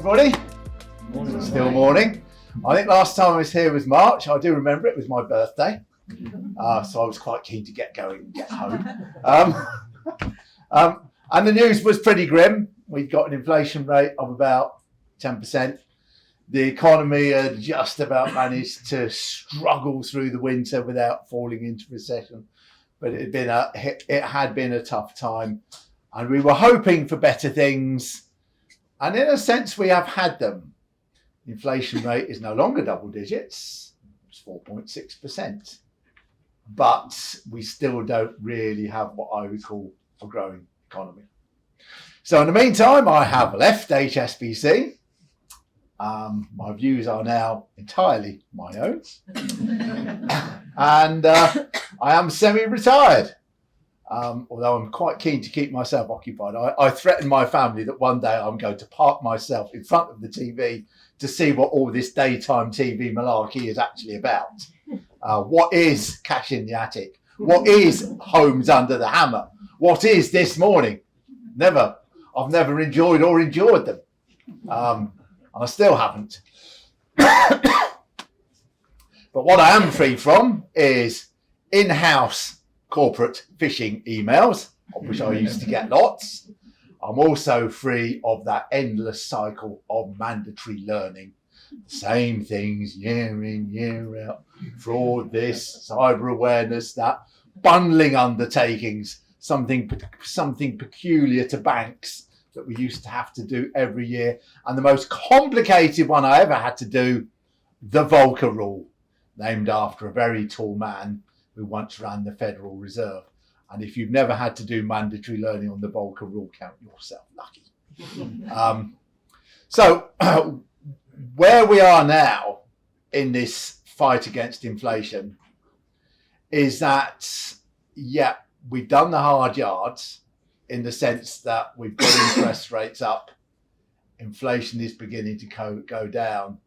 everybody. Morning. Still morning. I think last time I was here was March. I do remember it was my birthday. So I was quite keen to get going and get home. And the news was pretty grim. We'd got an inflation rate of about 10%. The economy had just about managed to struggle through the winter without falling into recession. But it had been a tough time. And we were hoping for better things. And in a sense, we have had them. The inflation rate is no longer double digits. It's 4.6%. But we still don't really have what I would call a growing economy. So in the meantime, I have left HSBC. My views are now entirely my own. And I am semi-retired. Although I'm quite keen to keep myself occupied. I threaten my family that one day I'm going to park myself in front of the TV to see what all this daytime TV malarkey is actually about. What is Cash in the Attic? What is Homes Under the Hammer? What is This Morning? I've never enjoyed or endured them. And I still haven't. But what I am free from is in-house corporate phishing emails, of which I used to get lots. I'm also free of that endless cycle of mandatory learning. Same things year in, year out. Fraud, this, cyber awareness, that. Bundling undertakings, something peculiar to banks that we used to have to do every year. And the most complicated one I ever had to do, the Volcker rule, named after a very tall man who once ran the Federal Reserve. And if you've never had to do mandatory learning on the Volcker rule, count yourself lucky. So where we are now in this fight against inflation is that, yeah, we've done the hard yards in the sense that we've got interest rates up, inflation is beginning to go down,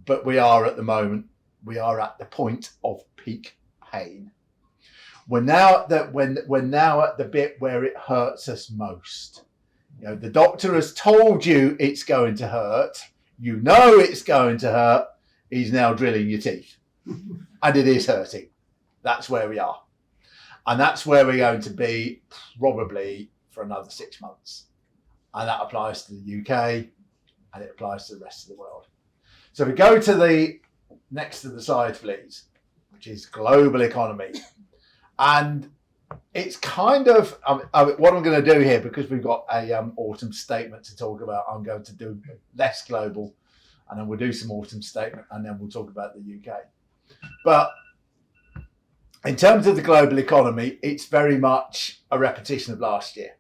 but we are at the point of peak pain. We're now at the bit where it hurts us most. You know, the doctor has told you it's going to hurt. You know it's going to hurt. He's now drilling your teeth, and it is hurting. That's where we are, and that's where we're going to be probably for another 6 months, and that applies to the UK, and it applies to the rest of the world. So we go to the next to the slide, please, which is global economy. And it's kind of, what I'm going to do here, because we've got a autumn statement to talk about, I'm going to do less global, and then we'll do some autumn statement, and then we'll talk about the UK. But in terms of the global economy, it's very much a repetition of last year.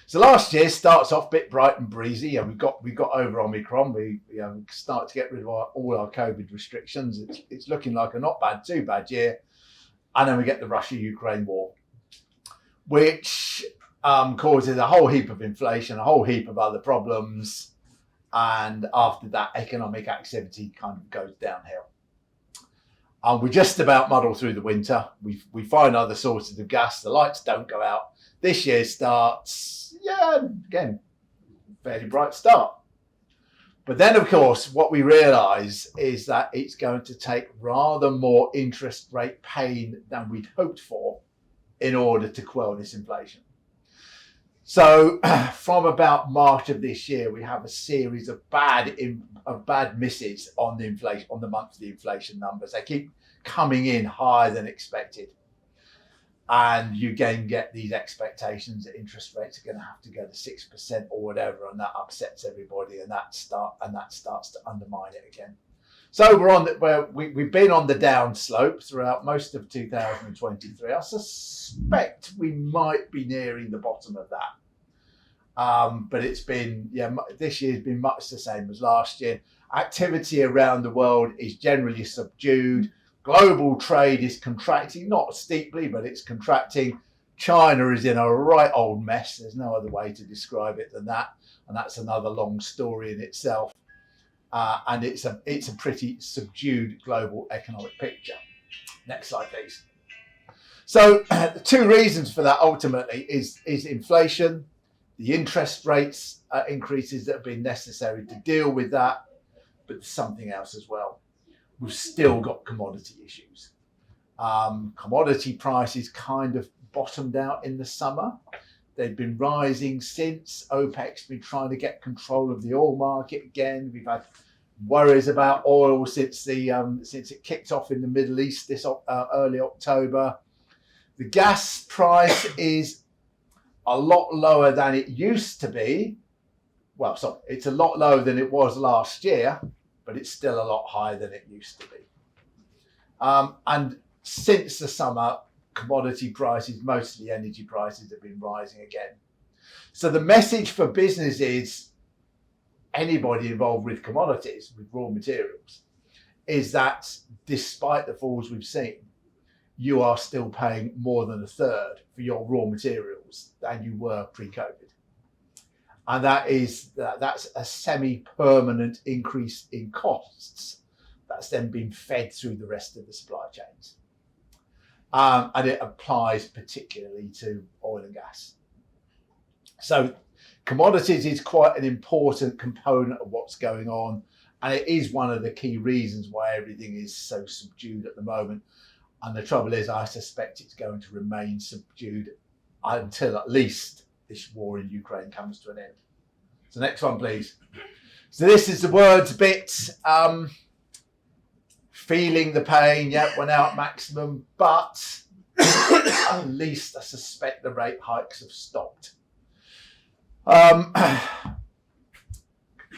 So last year starts off a bit bright and breezy, and we got over Omicron. We start to get rid of all our COVID restrictions. It's looking like a not too bad year. And then we get the Russia-Ukraine war, which causes a whole heap of inflation, a whole heap of other problems. And after that, economic activity kind of goes downhill. And we just about muddle through the winter. We find other sources of gas. The lights don't go out. This year starts, again, fairly bright start. But then, of course, what we realise is that it's going to take rather more interest rate pain than we'd hoped for in order to quell this inflation. So from about March of this year, we have a series of bad misses on the inflation, on the monthly inflation numbers. They keep coming in higher than expected. And you again get these expectations that interest rates are going to have to go to 6% or whatever, and that upsets everybody, and that starts to undermine it again. So we've been on the down slope throughout most of 2023. I suspect we might be nearing the bottom of that. But it's been, this year's been much the same as last year. Activity around the world is generally subdued. Global trade is contracting, not steeply, but it's contracting. China is in a right old mess. There's no other way to describe it than that. And that's another long story in itself. And it's a pretty subdued global economic picture. Next slide, please. So the two reasons for that ultimately is inflation the interest rates increases that have been necessary to deal with that, but there's something else as well. We've still got commodity issues. Commodity prices kind of bottomed out in the summer. They've been rising since. OPEC's been trying to get control of the oil market again. We've had worries about oil since it kicked off in the Middle East this early October. The gas price is a lot lower than it used to be. Well, sorry, it's a lot lower than it was last year, but it's still a lot higher than it used to be. And since the summer, commodity prices, mostly energy prices, have been rising again. So the message for business is, anybody involved with commodities, with raw materials, is that despite the falls we've seen, you are still paying more than a third for your raw materials than you were pre-COVID. And that's a semi-permanent increase in costs that's then been fed through the rest of the supply chains. And it applies particularly to oil and gas. So commodities is quite an important component of what's going on. And it is one of the key reasons why everything is so subdued at the moment. And the trouble is, I suspect it's going to remain subdued until at least this war in Ukraine comes to an end. So next one, please. So this is the words bit. Feeling the pain, yep, we're now at maximum, but at least I suspect the rate hikes have stopped.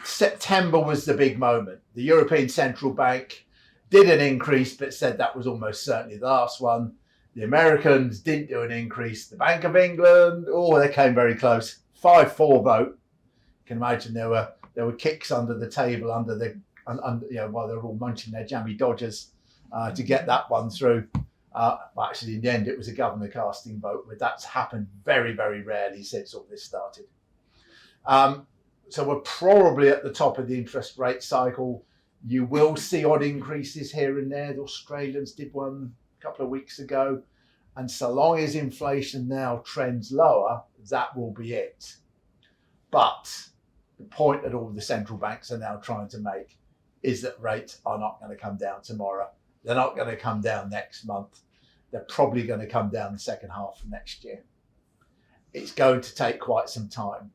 September was the big moment. The European Central Bank did an increase, but said that was almost certainly the last one. The Americans didn't do an increase. The Bank of England, they came very close. 5-4 vote. You can imagine there were kicks under the table, while they're all munching their jammy Dodgers to get that one through. Actually, in the end, it was a governor casting vote, but that's happened very, very rarely since all this started. So we're probably at the top of the interest rate cycle. You will see odd increases here and there. The Australians did one a couple of weeks ago. And so long as inflation now trends lower, that will be it. But the point that all the central banks are now trying to make is that rates are not going to come down tomorrow. They're not going to come down next month. They're probably going to come down the second half of next year. It's going to take quite some time.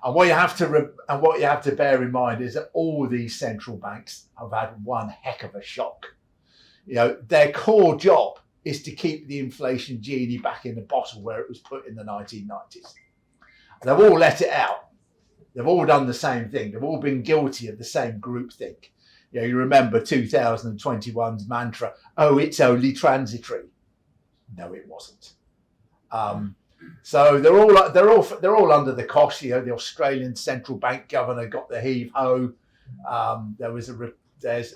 And what you have to bear in mind is that all these central banks have had one heck of a shock. Their core job is to keep the inflation genie back in the bottle where it was put in the 1990s. They've all let it out. They've all done the same thing. They've all been guilty of the same groupthink. You remember 2021's mantra, it's only transitory. No, it wasn't. So they're all under the cosh. The Australian central bank governor got the heave ho. There's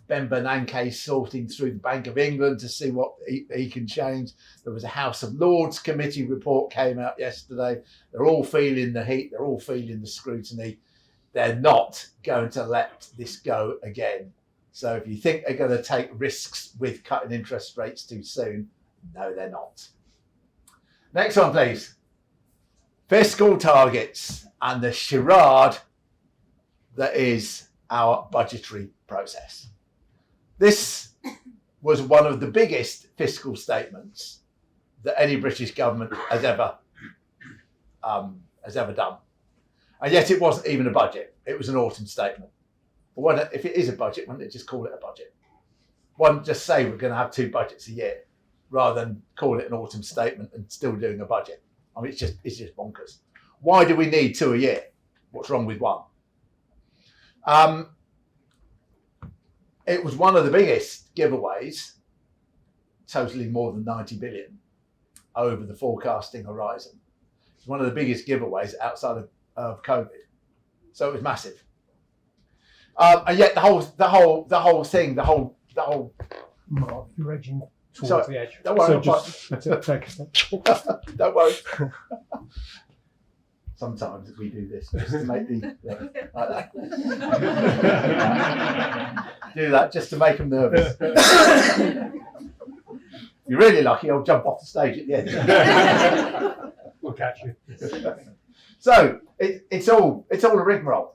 Ben Bernanke sorting through the Bank of England to see what he can change. There was a House of Lords committee report came out yesterday. They're all feeling the heat. They're all feeling the scrutiny. They're not going to let this go again. So if you think they're going to take risks with cutting interest rates too soon, no, they're not. Next one, please. Fiscal targets and the charade that is our budgetary process. This was one of the biggest fiscal statements that any British government has ever done. And yet it wasn't even a budget. It was an autumn statement. But if it is a budget, why don't they just call it a budget? Why don't just say we're going to have 2 budgets a year rather than call it an autumn statement and still doing a budget? I mean, it's just bonkers. Why do we need 2 a year? What's wrong with 1? It was one of the biggest giveaways, totaling more than 90 billion over the forecasting horizon. It's one of the biggest giveaways outside of COVID. So it was massive. And yet the whole thing. Mark, you're edging towards the edge. Don't worry. So take a step. Don't worry. Sometimes we do this just to make like that. Do that just to make them nervous. If you're really lucky, I'll jump off the stage at the end. catch you. So it's all a rigmarole.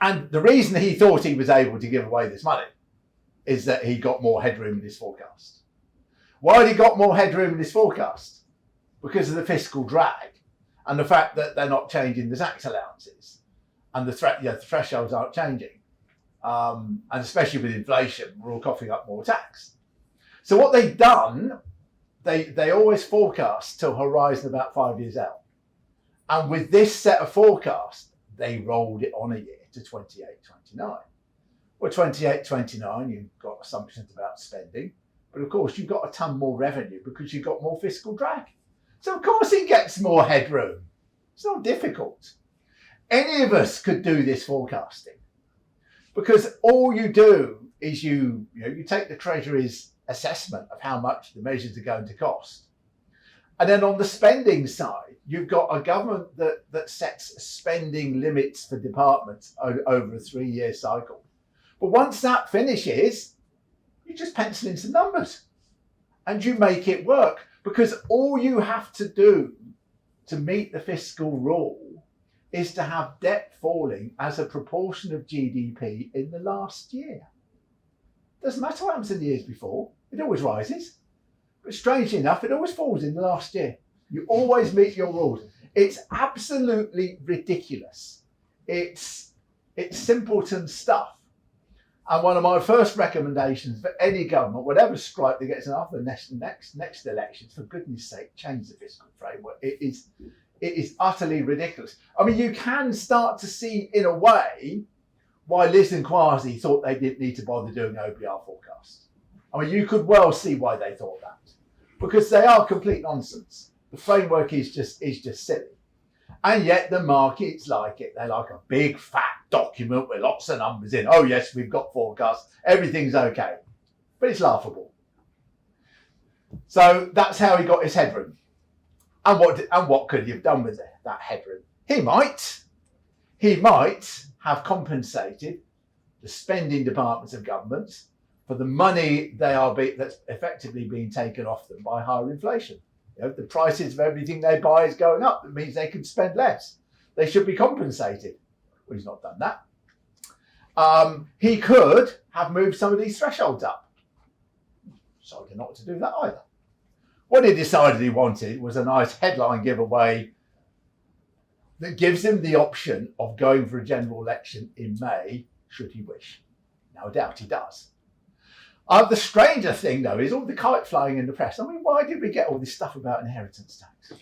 And the reason he thought he was able to give away this money is that he got more headroom in his forecast. Why had he got more headroom in his forecast? Because of the fiscal drag and the fact that they're not changing the tax allowances and the thresholds aren't changing. And especially with inflation, we're all coughing up more tax. So what they've done, they always forecast till horizon about 5 years out. And with this set of forecasts, they rolled it on a year to 28-29. Well, 28-29, you've got assumptions about spending, but of course you've got a ton more revenue because you've got more fiscal drag. So of course he gets more headroom. It's not difficult. Any of us could do this forecasting because all you do is you take the Treasury's assessment of how much the measures are going to cost. And then on the spending side, you've got a government that sets spending limits for departments over a 3-year cycle. But once that finishes, you just pencil in some numbers and you make it work because all you have to do to meet the fiscal rule is to have debt falling as a proportion of GDP in the last year. Doesn't matter what happens in the years before, it always rises. But strangely enough, it always falls in the last year. You always meet your rules. It's absolutely ridiculous. It's simpleton stuff. And one of my first recommendations for any government, whatever stripe that gets in after the next elections, for goodness sake, change the fiscal framework. It is utterly ridiculous. I mean, you can start to see, in a way, why Liz and Kwasi thought they didn't need to bother doing OBR forecasts. I mean, you could well see why they thought that, because they are complete nonsense. The framework is just silly. And yet the markets like it. They like a big fat document with lots of numbers in. Oh yes, we've got forecasts. Everything's okay. But it's laughable. So that's how he got his headroom. And what could he have done with that headroom? He might have compensated the spending departments of governments for the money that's effectively being taken off them by higher inflation. The prices of everything they buy is going up. That means they can spend less. They should be compensated. Well, he's not done that. He could have moved some of these thresholds up. Decided not to do that either. What he decided he wanted was a nice headline giveaway that gives him the option of going for a general election in May, should he wish. Now, I doubt he does. The stranger thing, though, is all the kite flying in the press. I mean, why did we get all this stuff about inheritance tax?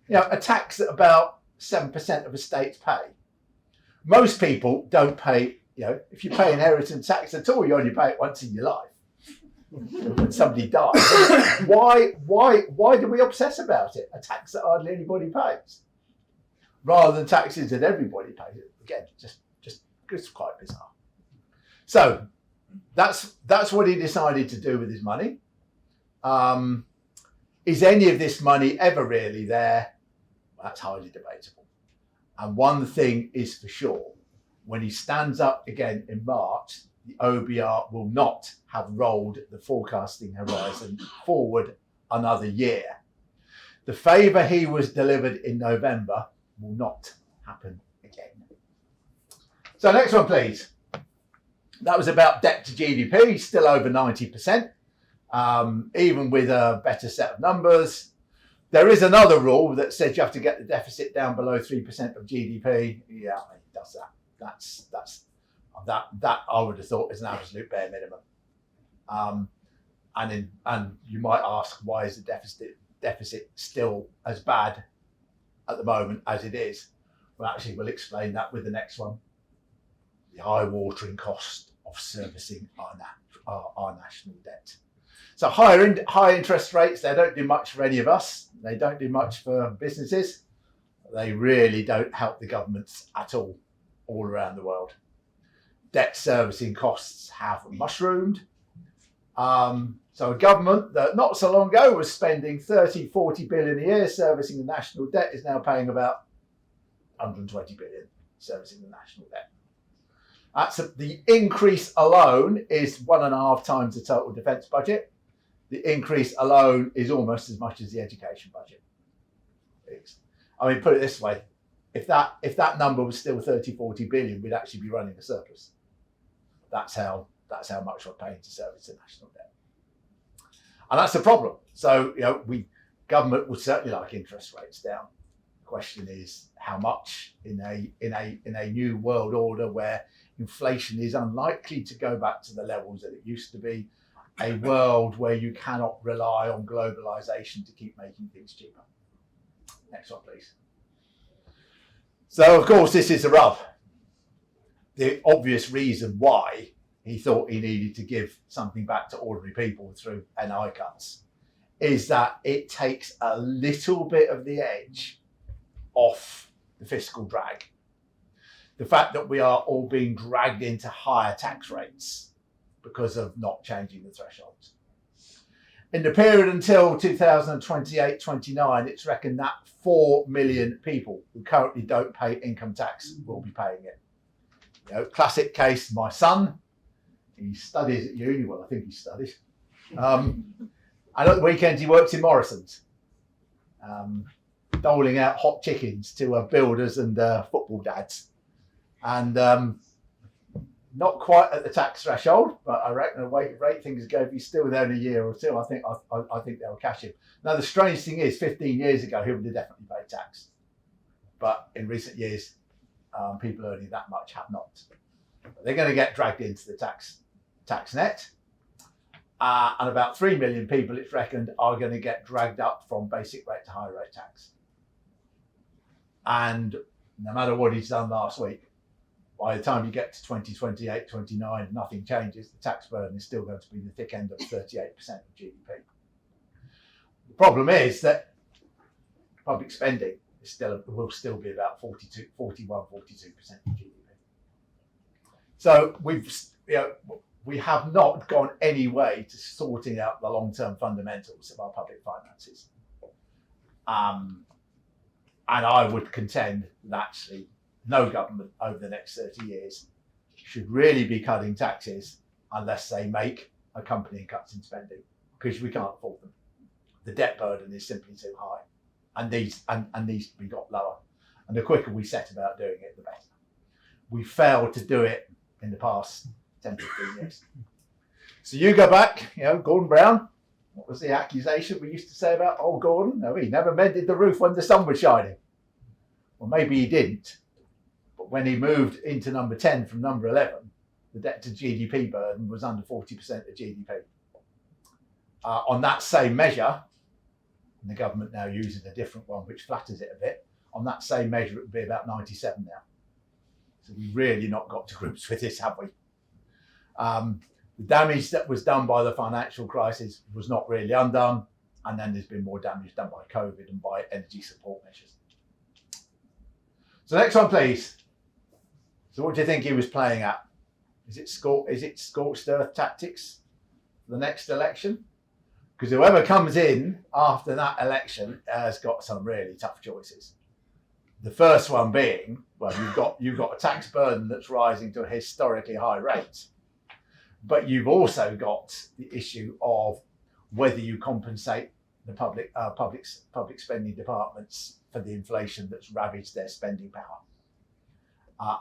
A tax that about 7% of estates pay. Most people don't pay, if you pay inheritance tax at all, you only pay it once in your life. When somebody dies. Why do we obsess about it? A tax that hardly anybody pays. Rather than taxes that everybody pays. Again, just it's quite bizarre. So, that's what he decided to do with his money. Is any of this money ever really there? Well, that's highly debatable. And one thing is for sure, when he stands up again in March, the OBR will not have rolled the forecasting horizon forward another year. The favour he was delivered in November will not happen again. So next one, please. That was about debt to GDP, still over 90%, even with a better set of numbers. There is another rule that says you have to get the deficit down below 3% of GDP. Yeah, he does that. That I would have thought is an absolute bare minimum. And you might ask, why is the deficit still as bad at the moment as it is? Well, actually, we'll explain that with the next one. The eye-watering cost of servicing our national debt. So high interest rates, they don't do much for any of us. They don't do much for businesses. They really don't help the governments at all around the world. Debt servicing costs have mushroomed. So a government that not so long ago was spending 30-40 billion a year servicing the national debt is now paying about 120 billion servicing the national debt. The increase alone is 1.5 times the total defence budget. the increase alone is almost as much as the education budget. I mean, put it this way, if that number was still 30-40 billion, we'd actually be running a surplus. That's how much we're paying to service the national debt. And that's the problem. So, government would certainly like interest rates down. The question is how much in a new world order where inflation is unlikely to go back to the levels that it used to be, a world where you cannot rely on globalization to keep making things cheaper. Next one, please. So, of course, this is a rub. The obvious reason why he thought he needed to give something back to ordinary people through NI cuts is that it takes a little bit of the edge off the fiscal drag. The fact that we are all being dragged into higher tax rates because of not changing the thresholds. In the period until 2028-29, it's reckoned that 4 million people who currently don't pay income tax will be paying it. Classic case, my son, he studies at uni, well, I think he studies. And at the weekends he works in Morrison's, doling out hot chickens to builders and football dads. And not quite at the tax threshold, but I reckon the rate things go, if he's still there in a year or two, I think they'll catch him. Now, the strange thing is, 15 years ago, he would have definitely paid tax. But in recent years, people earning that much have not. But they're going to get dragged into the tax net. And about 3 million people, it's reckoned, are going to get dragged up from basic rate to higher rate tax. And no matter what he's done last week, by the time you get to 2028, 29, nothing changes. The tax burden is still going to be the thick end of 38% of GDP. The problem is that public spending will still be about 42, 41, 42% of GDP. So we have not gone any way to sorting out the long-term fundamentals of our public finances. And I would contend that actually no government over the next 30 years should really be cutting taxes unless they make accompanying cuts in spending, because we can't afford them. The debt burden is simply too high, and needs to be got lower. And the quicker we set about doing it, the better. We failed to do it in the past 10, 15 years. So you go back, Gordon Brown, what was the accusation we used to say about old Gordon? No, he never mended the roof when the sun was shining. Well, maybe he didn't. But when he moved into number 10 from number 11, the debt to GDP burden was under 40% of GDP. On that same measure, and the government now using a different one which flatters it a bit, on that same measure it would be about 97 now. So we've really not got to grips with this, have we? The damage that was done by the financial crisis was not really undone, and then there's been more damage done by COVID and by energy support measures. So next one, please. So what do you think he was playing at? Is it scorched earth tactics for the next election? Because whoever comes in after that election has got some really tough choices. The first one being, well, you've got a tax burden that's rising to a historically high rate, but you've also got the issue of whether you compensate the public spending departments for the inflation that's ravaged their spending power.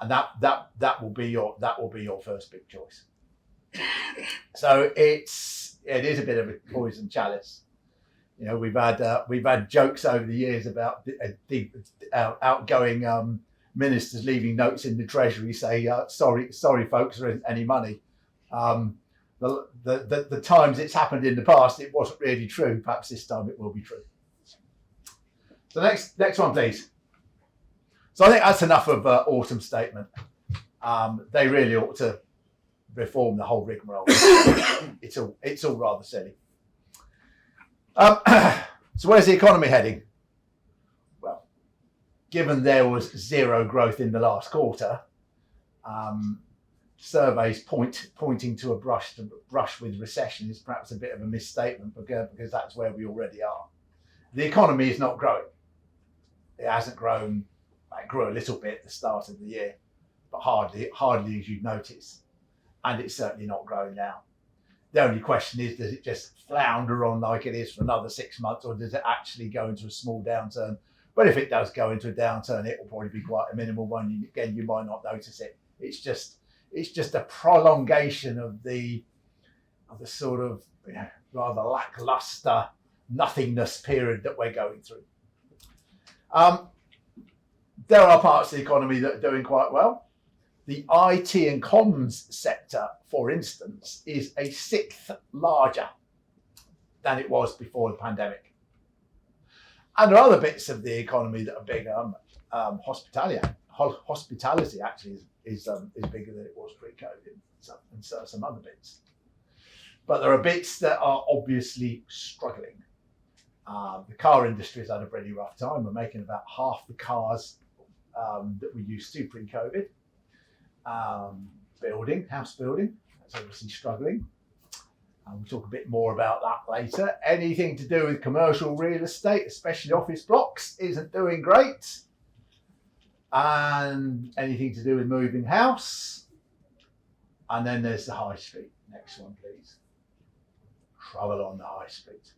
And that will be your first big choice. So it is a bit of a poison chalice. We've had jokes over the years about the outgoing ministers leaving notes in the Treasury say, sorry folks, there isn't any money. The times it's happened in the past, it wasn't really true. Perhaps this time it will be true. So next one, please. So I think that's enough of autumn statement. They really ought to reform the whole rigmarole. It's all rather silly. So where's the economy heading? Well, given there was zero growth in the last quarter, surveys pointing to a brush with recession is perhaps a bit of a misstatement because that's where we already are. The economy is not growing. It hasn't grown. It grew a little bit at the start of the year, but hardly as you'd notice. And it's certainly not growing now. The only question is, does it just flounder on like it is for another 6 months, or does it actually go into a small downturn? But if it does go into a downturn, it will probably be quite a minimal one. Again, you might not notice it. It's just a prolongation of the sort of rather lackluster nothingness period that we're going through. There are parts of the economy that are doing quite well. The IT and comms sector, for instance, is a sixth larger than it was before the pandemic. And there are other bits of the economy that are bigger. Hospitality actually is bigger than it was pre-COVID, and so some other bits. But there are bits that are obviously struggling. The car industry has had a pretty rough time. We're making about half the cars that we used to pre-COVID. House building, that's obviously struggling. We'll talk a bit more about that later. Anything to do with commercial real estate, especially office blocks, isn't doing great. And anything to do with moving house. And then there's the high street. Next one, please. Trouble on the high street.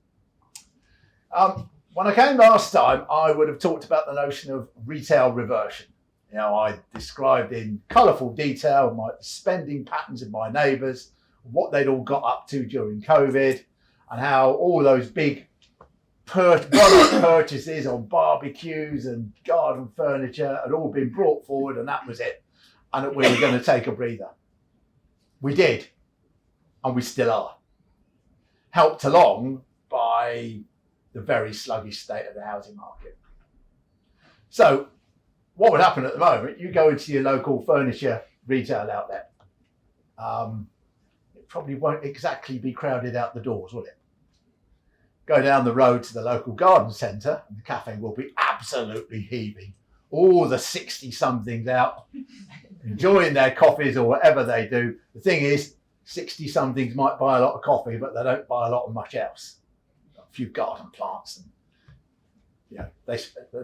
When I came last time, I would have talked about the notion of retail reversion. I described in colourful detail my spending patterns of my neighbours, what they'd all got up to during COVID, and how all those big one-off purchases on barbecues and garden furniture had all been brought forward, and that was it. And that we were going to take a breather. We did, and we still are. Helped along by the very sluggish state of the housing market. So, what would happen at the moment? You go into your local furniture retail outlet. It probably won't exactly be crowded out the doors, will it? Go down the road to the local garden centre, and the cafe will be absolutely heaving. All the 60-somethings out, enjoying their coffees or whatever they do. The thing is, 60-somethings might buy a lot of coffee, but they don't buy a lot of much else. A few garden plants and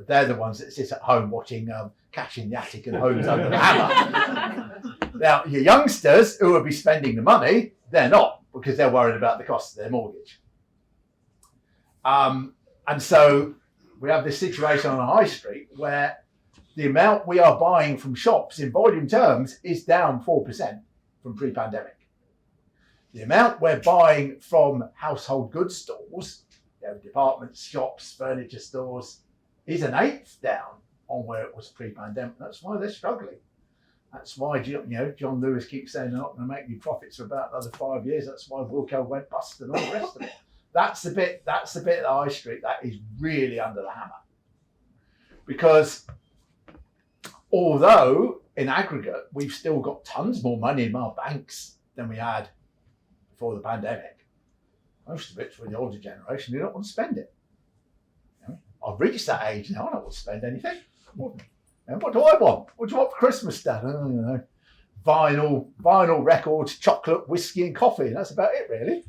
they're the ones that sit at home watching Catch in the Attic and Homes Under the Hammer. Now, your youngsters who will be spending the money, they're not, because they're worried about the cost of their mortgage. And so we have this situation on the high street where the amount we are buying from shops in volume terms is down 4% from pre-pandemic. The amount we're buying from household goods stores, departments, shops, furniture stores, is an eighth down on where it was pre-pandemic. That's why they're struggling. That's why John Lewis keeps saying they're not going to make any profits for about another 5 years. That's why Wilco went bust and all the rest of it. That's the bit of the high street that is really under the hammer. Because although in aggregate we've still got tons more money in our banks than we had before the pandemic, most of it's for the older generation who don't want to spend it. I've reached that age now, I don't want to spend anything. What do I want? What do you want for Christmas, Dad? Vinyl records, chocolate, whiskey and coffee. That's about it, really.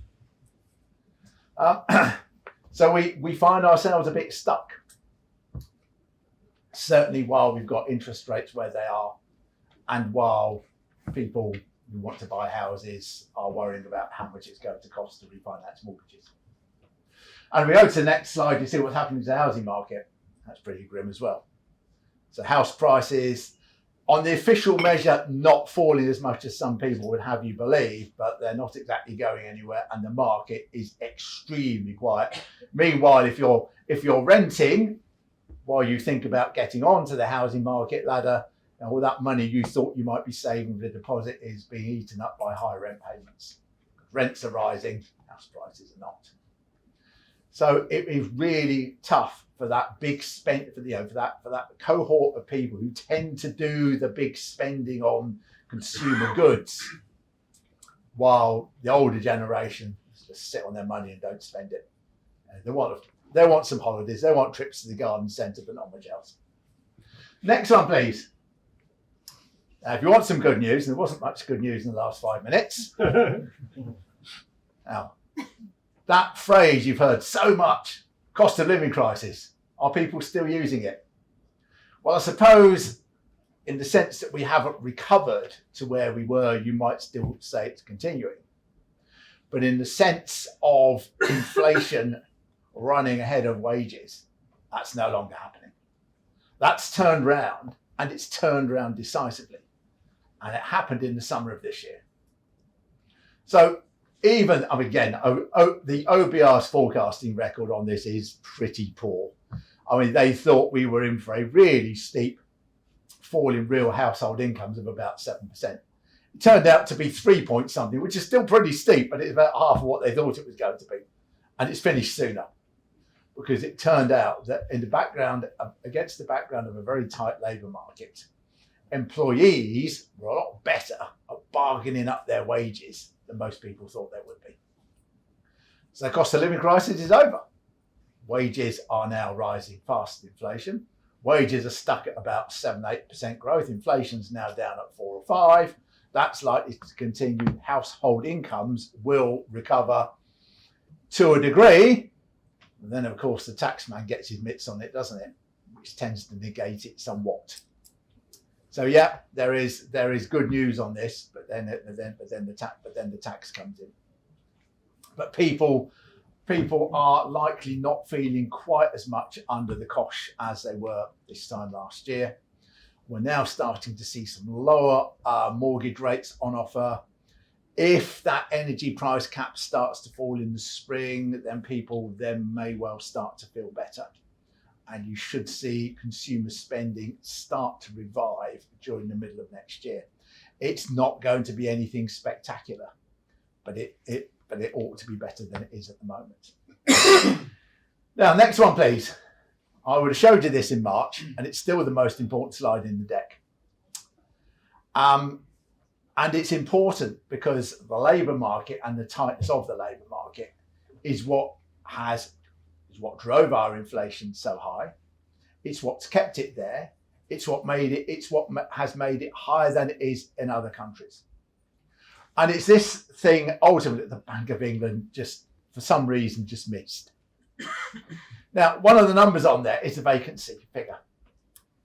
So we find ourselves a bit stuck. Certainly while we've got interest rates where they are, and while people who want to buy houses are worrying about how much it's going to cost to refinance mortgages. And if we go to the next slide, you see what's happening to the housing market. That's pretty grim as well. So house prices, on the official measure, not falling as much as some people would have you believe, but they're not exactly going anywhere, and the market is extremely quiet. Meanwhile, if you're renting, while you think about getting onto the housing market ladder, and all that money you thought you might be saving with a deposit is being eaten up by high rent payments. Rents are rising, house prices are not. So it is really tough for that big spend for that cohort of people who tend to do the big spending on consumer goods, while the older generation just sit on their money and don't spend it. They want some holidays, they want trips to the garden centre, but not much else. Next one, please. If you want some good news, and there wasn't much good news in the last 5 minutes. Now, that phrase you've heard so much, cost of living crisis, are people still using it? Well, I suppose in the sense that we haven't recovered to where we were, you might still say it's continuing. But in the sense of inflation running ahead of wages, that's no longer happening. That's turned round, and it's turned round decisively. And it happened in the summer of this year. So even, again, the OBR's forecasting record on this is pretty poor. I mean, they thought we were in for a really steep fall in real household incomes of about 7%. It turned out to be 3 point something, which is still pretty steep, but it's about half of what they thought it was going to be. And it's finished sooner, because it turned out that in the background, against the background of a very tight labour market, employees were a lot better at bargaining up their wages than most people thought they would be. So the cost of living crisis is over. Wages are now rising faster than inflation. Wages are stuck at about 7-8% growth. Inflation's now down at 4 or 5. That's likely to continue. Household incomes will recover to a degree. And then, of course, the taxman gets his mitts on it, doesn't it? Which tends to negate it somewhat. So yeah, there is good news on this, but then the tax comes in. But people are likely not feeling quite as much under the cosh as they were this time last year. We're now starting to see some lower mortgage rates on offer. If that energy price cap starts to fall in the spring, then people then may well start to feel better. And you should see consumer spending start to revive during the middle of next year. It's not going to be anything spectacular, but it ought to be better than it is at the moment. Now, next one, please. I would have showed you this in March, and it's still the most important slide in the deck. And it's important because the labour market and the tightness of the labour market is what drove our inflation so high. It's what's kept it there. It's what has made it higher than it is in other countries. And it's this thing ultimately that the Bank of England just, for some reason, just missed. Now, one of the numbers on there is the vacancy figure.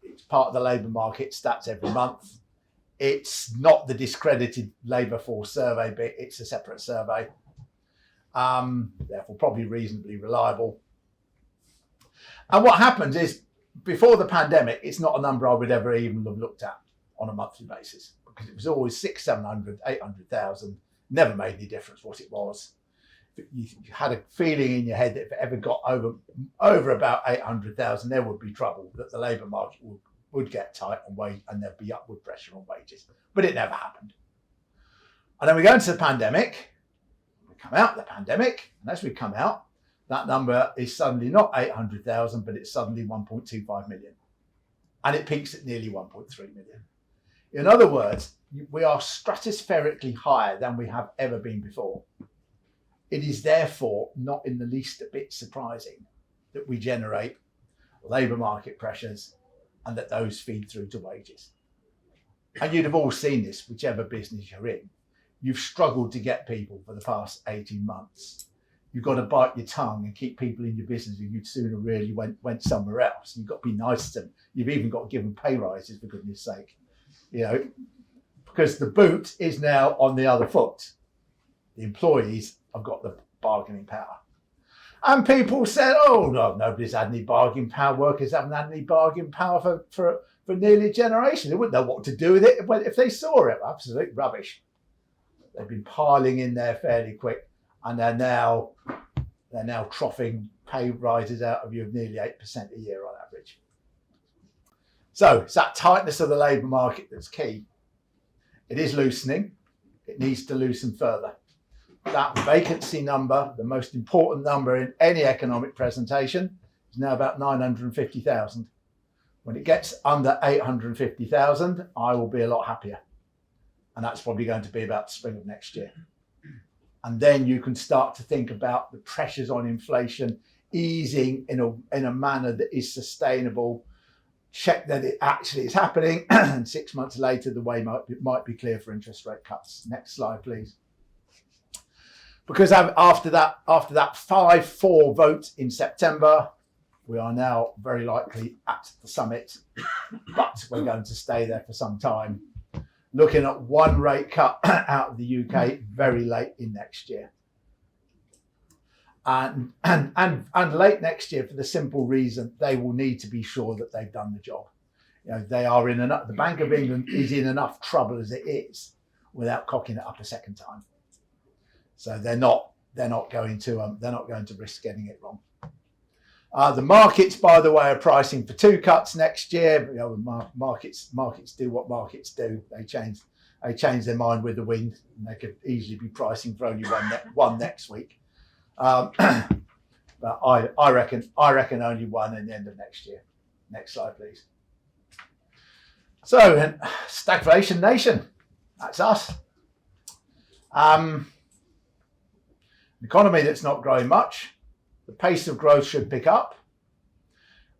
It's part of the labour market stats every month. It's not the discredited labour force survey bit, it's a separate survey. Therefore, probably reasonably reliable. And what happens is, before the pandemic, it's not a number I would ever even have looked at on a monthly basis, because it was always 600, 700, 800,000, never made any difference what it was. You had a feeling in your head that if it ever got over about 800,000, there would be trouble, that the labour market would get tight and there'd be upward pressure on wages. But it never happened. And then we go into the pandemic, we come out of the pandemic, and as we come out, that number is suddenly not 800,000, but it's suddenly 1.25 million. And it peaks at nearly 1.3 million. In other words, we are stratospherically higher than we have ever been before. It is therefore not in the least a bit surprising that we generate labour market pressures and that those feed through to wages. And you'd have all seen this, whichever business you're in. You've struggled to get people for the past 18 months. You've got to bite your tongue and keep people in your business who you'd sooner really went somewhere else. You've got to be nice to them. You've even got to give them pay rises, for goodness sake. Because the boot is now on the other foot. The employees have got the bargaining power. And people said, oh, no, nobody's had any bargaining power. Workers haven't had any bargaining power for nearly a generation. They wouldn't know what to do with it if they saw it. Absolute rubbish. They've been piling in there fairly quick. And they're now troughing pay rises out of you of nearly 8% a year on average. So it's that tightness of the labour market that's key. It is loosening. It needs to loosen further. That vacancy number, the most important number in any economic presentation, is now about 950,000. When it gets under 850,000, I will be a lot happier. And that's probably going to be about the spring of next year. And then you can start to think about the pressures on inflation easing in a manner that is sustainable. Check that it actually is happening, and 6 months later, the way might be clear for interest rate cuts. Next slide, please. Because after that 5-4 vote in September, we are now very likely at the summit, but we're going to stay there for some time. Looking at one rate cut out of the UK very late in next year. and late next year, for the simple reason they will need to be sure that they've done the job. They are in enough. The Bank of England is in enough trouble as it is without cocking it up a second time. So they're not going to risk getting it wrong. The markets, by the way, are pricing for 2 cuts next year. Markets do what markets do. They change their mind with the wind, and they could easily be pricing for only one next week. But I reckon only one in the end of next year. Next slide, please. So, stagflation nation, that's us. An economy that's not growing much. The pace of growth should pick up.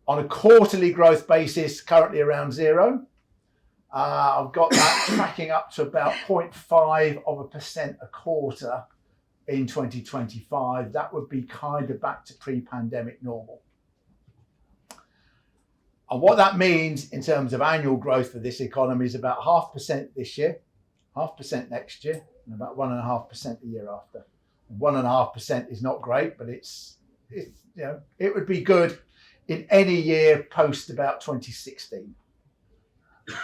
On a quarterly growth basis, currently around 0. I've got that tracking up to about 0.5% a quarter in 2025. That would be kind of back to pre-pandemic normal. And what that means in terms of annual growth for this economy is about 0.5% this year, 0.5% next year, and about 1.5% the year after. 1.5% is not great, but it would be good in any year post about 2016. And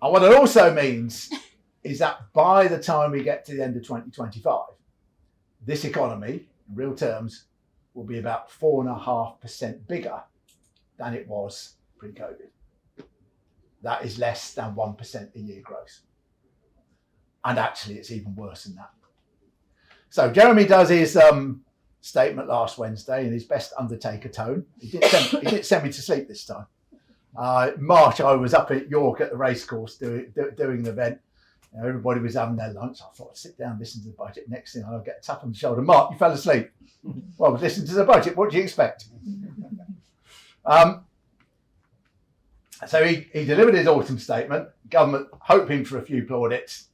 what it also means is that by the time we get to the end of 2025, this economy, in real terms, will be about 4.5% bigger than it was pre-COVID. That is less than 1% a year growth. And actually, it's even worse than that. So Jeremy does his statement last Wednesday in his best Undertaker tone. He didn't send me to sleep this time. March, I was up at York at the racecourse doing an event. Everybody was having their lunch. I thought I'd sit down, listen to the budget. Next thing I'll get a tap on the shoulder. Mark, you fell asleep. Well, listen to the budget. What do you expect? So he delivered his autumn statement. Government hoping for a few plaudits.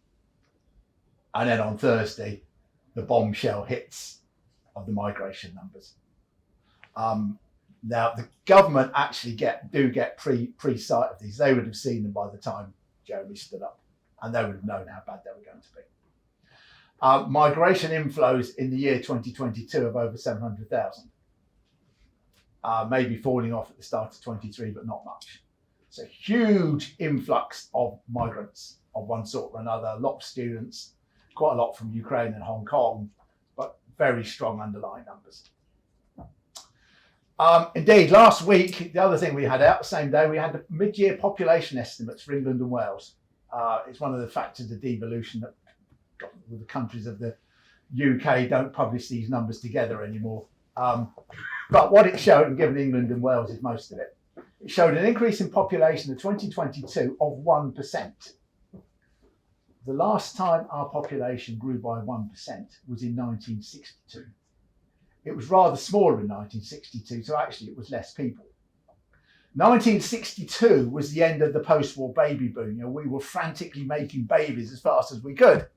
And then on Thursday, the bombshell hits of the migration numbers. Now, the government actually get pre-sight of these. They would have seen them by the time Jeremy stood up, and they would have known how bad they were going to be. Migration inflows in the year 2022 of over 700,000. Maybe falling off at the start of 23, but not much. So huge influx of migrants of one sort or another, a lot of students, quite a lot from Ukraine and Hong Kong, but very strong underlying numbers. Indeed, last week, the other thing we had out the same day, we had the mid-year population estimates for England and Wales. It's one of the factors of devolution that the countries of the UK don't publish these numbers together anymore. But what it showed, and given England and Wales is most of it, it showed an increase in population in 2022 of 1%. The last time our population grew by 1% was in 1962. It was rather smaller in 1962, so actually it was less people. 1962 was the end of the post-war baby boom. We were frantically making babies as fast as we could.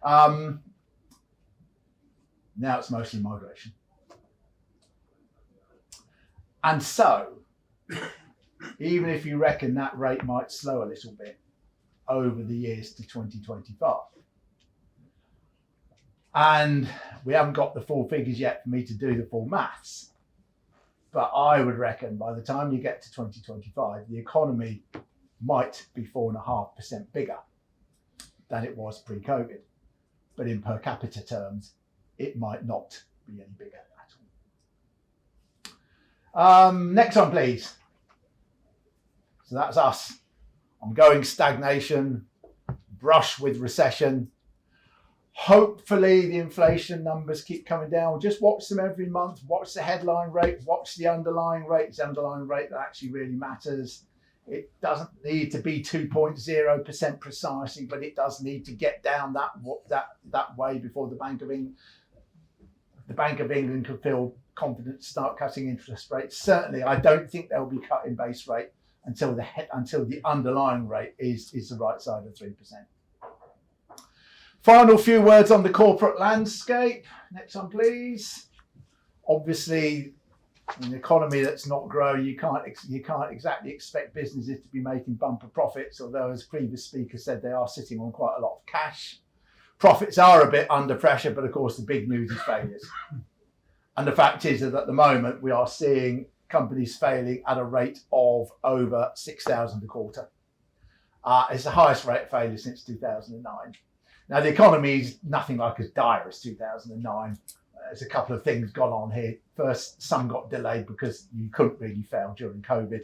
Now it's mostly migration. And so, even if you reckon that rate might slow a little bit over the years to 2025, and we haven't got the full figures yet for me to do the full maths, but I would reckon by the time you get to 2025, the economy might be 4.5% bigger than it was pre-COVID. But in per capita terms, it might not be any bigger at all. Next one, please. So that's us. Ongoing stagnation, brush with recession. Hopefully the inflation numbers keep coming down. Just watch them every month. Watch the headline rate. Watch the underlying rate. It's the underlying rate that actually really matters. It doesn't need to be 2.0% precisely, but it does need to get down that way before the Bank of England can feel confident to start cutting interest rates. Certainly, I don't think they'll be cutting base rate until the underlying rate is the right side of 3%. Final few words on the corporate landscape. Next one, please. Obviously, in an economy that's not growing, you can't exactly expect businesses to be making bumper profits, although, as previous speakers said, they are sitting on quite a lot of cash. Profits are a bit under pressure, but of course the big news is failures. And the fact is that at the moment we are seeing companies failing at a rate of over 6,000 a quarter. It's the highest rate of failure since 2009. Now, the economy is nothing like as dire as 2009. There's a couple of things gone on here. First, some got delayed because you couldn't really fail during COVID.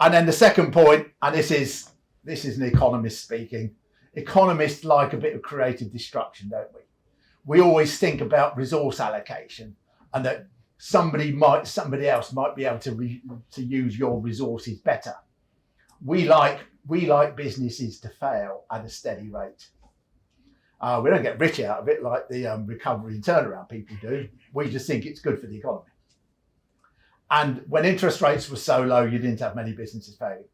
And then the second point, and this is an economist speaking, economists like a bit of creative destruction, don't we? We always think about resource allocation and that somebody else might be able to use your resources better. We like businesses to fail at a steady rate. We don't get rich out of it like the recovery and turnaround people do. We just think it's good for the economy. And when interest rates were so low, you didn't have many businesses failing.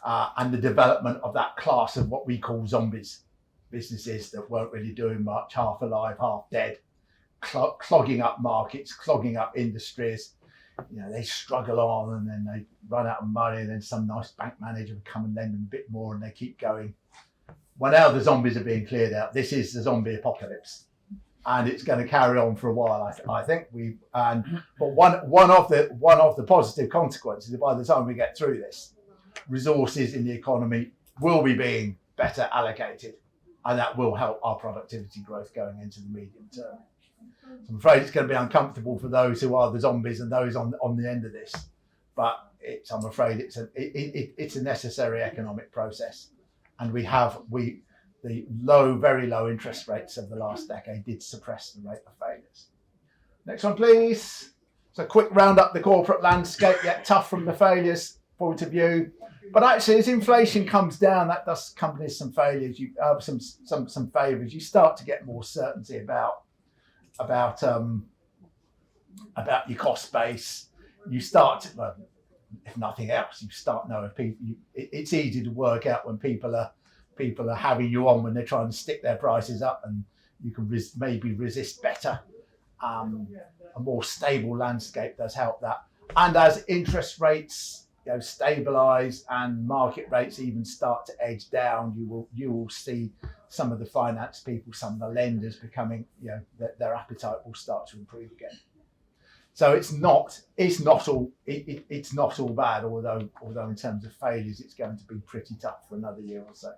And the development of that class of what we call zombies, businesses that weren't really doing much, half alive, half dead, clogging up markets, clogging up industries. You know, they struggle on and then they run out of money and then some nice bank manager will come and lend them a bit more and they keep going. Well, now the zombies are being cleared out. This is the zombie apocalypse. And it's going to carry on for a while, I think. But one of the positive consequences is by the time we get through this, resources in the economy will be being better allocated, and that will help our productivity growth going into the medium term. So I'm afraid it's going to be uncomfortable for those who are the zombies and those on the end of this, but I'm afraid it's a necessary economic process, and the very low interest rates of the last decade did suppress the rate of failures. Next one, please. So quick round up the corporate landscape, yet tough from the failures point of view. But actually, as inflation comes down, that does companies some failures. Some favours. You start to get more certainty about your cost base. You start to, well, if nothing else, you start knowing people. It's easy to work out when people are having you on when they're trying to stick their prices up, and you can maybe resist better. A more stable landscape does help that. And as interest rates stabilise and market rates even start to edge down, you will see some of the finance people, some of the lenders becoming, their appetite will start to improve again. So it's not all bad, although in terms of failures, it's going to be pretty tough for another year or so.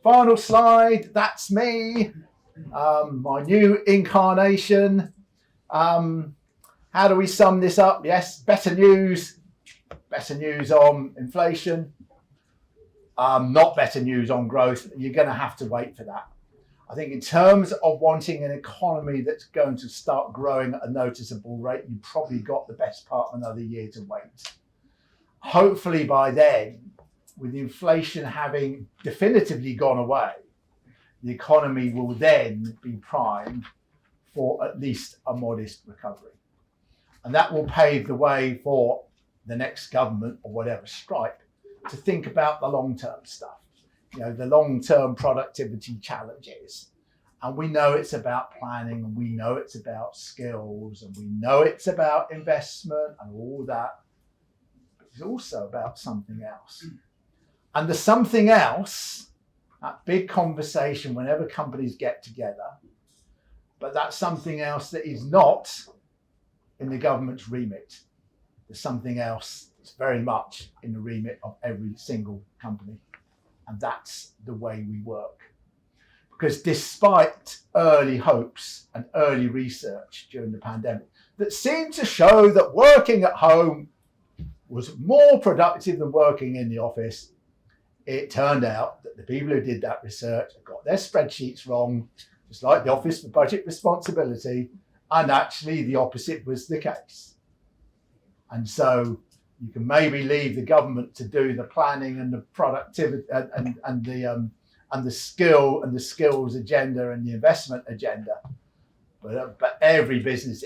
Final slide, that's me, my new incarnation. How do we sum this up? Yes, better news on inflation, not better news on growth. You're going to have to wait for that. I think in terms of wanting an economy that's going to start growing at a noticeable rate, you've probably got the best part of another year to wait. Hopefully by then, with inflation having definitively gone away, the economy will then be primed for at least a modest recovery. And that will pave the way for the next government or whatever stripe to think about the long-term stuff, the long-term productivity challenges. And we know it's about planning, and we know it's about skills, and we know it's about investment and all that. But it's also about something else. And the something else, that big conversation whenever companies get together, but that's something else that is not in the government's remit. There's something else that's very much in the remit of every single company. And that's the way we work. Because despite early hopes and early research during the pandemic that seemed to show that working at home was more productive than working in the office, it turned out that the people who did that research got their spreadsheets wrong, just like the Office for Budget Responsibility, and actually the opposite was the case. And so you can maybe leave the government to do the planning and the productivity and the skills agenda and the investment agenda, but every business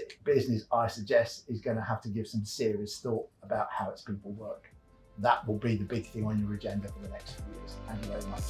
I suggest is going to have to give some serious thought about how its people work. That will be the big thing on your agenda for the next few years. Thank you very much.